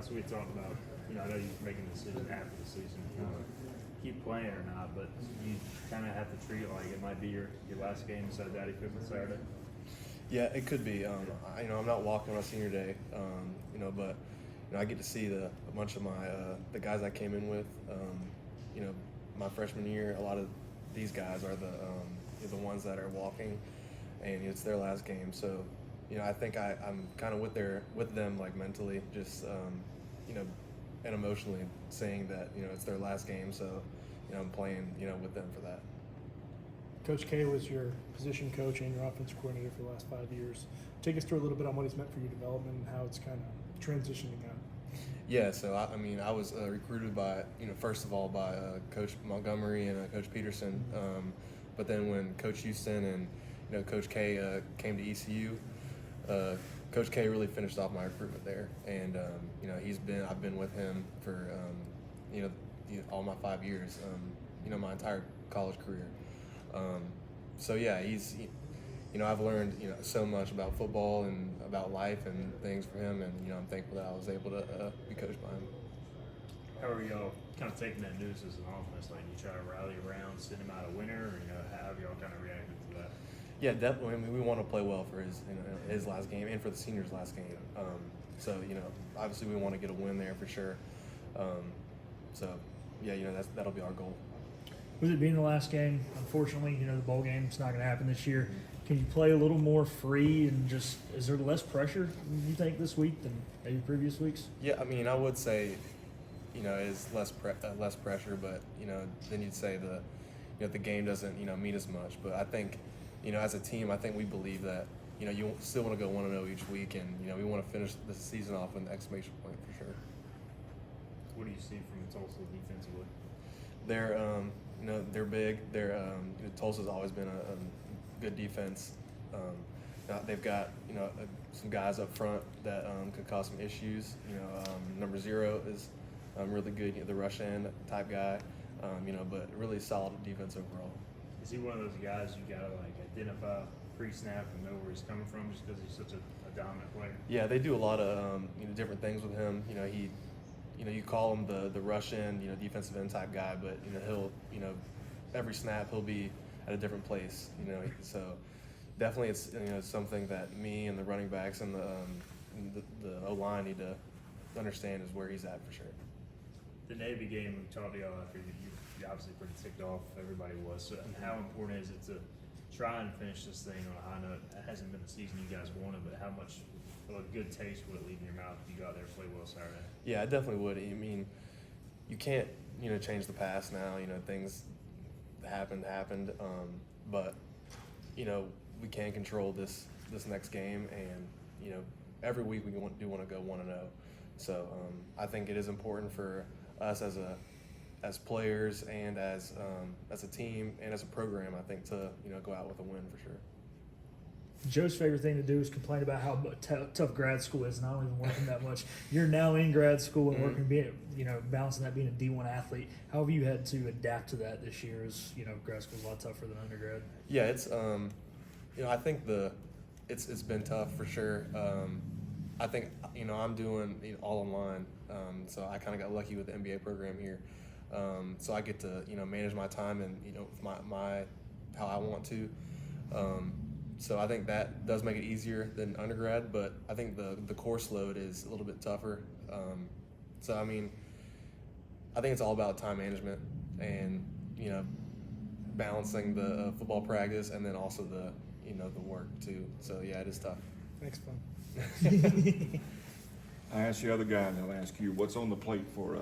So we talked about, I know you're making a decision after the season, keep playing or not, but you kind of have to treat it like it might be your last game instead of Daddy Football Saturday. Yeah, it could be. I'm not walking on senior day, but I get to see a bunch of the guys I came in with. My freshman year, a lot of these guys are the ones that are walking, and it's their last game. So, I think I'm kind of with them like mentally, just and emotionally saying that it's their last game. So, I'm playing with them for that. Coach K was your position coach and your offensive coordinator for the last 5 years. Take us through a little bit on what he's meant for your development and how it's kind of transitioning out. Yeah, so I was recruited by, first of all by Coach Montgomery and Coach Peterson, but then when Coach Houston and Coach K came to ECU, Coach K really finished off my recruitment there, and I've been with him for all my 5 years, my entire college career. So yeah, I've learned so much about football and about life and things from him, and I'm thankful that I was able to be coached by him. How are y'all kind of taking that news as an offense? Like, you try to rally around, send him out a winner, or how have y'all kind of reacted to that? Yeah, definitely. I mean, we want to play well for his last game and for the seniors' last game. So obviously we want to get a win there for sure. So yeah, that'll be our goal. With it being the last game, unfortunately, the bowl game's not going to happen this year. Can you play a little more free and is there less pressure, you think, this week than maybe previous weeks? Yeah, I mean, I would say, it's less pressure, but, then you'd say the game doesn't, mean as much. But I think, as a team, I think we believe that, you still want to go 1-0 each week, and, we want to finish the season off with an exclamation point for sure. What do you see from Tulsa defensively? They're big. Tulsa's always been a good defense. They've got some guys up front that could cause some issues. Number 0 is really good, the rush end type guy. But really solid defense overall. Is he one of those guys you gotta identify pre-snap and know where he's coming from just because he's such a dominant player? Yeah, they do a lot of different things with him. You call him the rush end, defensive end type guy, but he'll every snap he'll be at a different place. So definitely it's something that me and the running backs and the O-line need to understand is where he's at for sure. The Navy game we talked to y'all after, you obviously pretty ticked off. Everybody was. So how important is it to try and finish this thing on a high note? It hasn't been the season you guys wanted, but how much of a good taste would it leave in your mouth if you got there and played well Saturday? Yeah, I definitely would. I mean, you can't change the past now. Things happened, but we can control this next game, and every week we do want to go 1-0. So I think it is important for us as players and as a team and as a program, I think, to go out with a win for sure. Joe's favorite thing to do is complain about how tough grad school is, and I don't even work that much. You're now in grad school and working, balancing that being a D1 athlete. How have you had to adapt to that this year? As grad school's a lot tougher than undergrad. Yeah, it's I think it's been tough for sure. I think I'm doing all online, so I kind of got lucky with the MBA program here. So I get to manage my time and with my how I want to. So I think that does make it easier than undergrad, but I think the course load is a little bit tougher. So I mean, I think it's all about time management and balancing the football practice and then also the the work too. So yeah, it is tough. Thanks, Flinn. I asked the other guy, and I'll ask you, what's on the plate for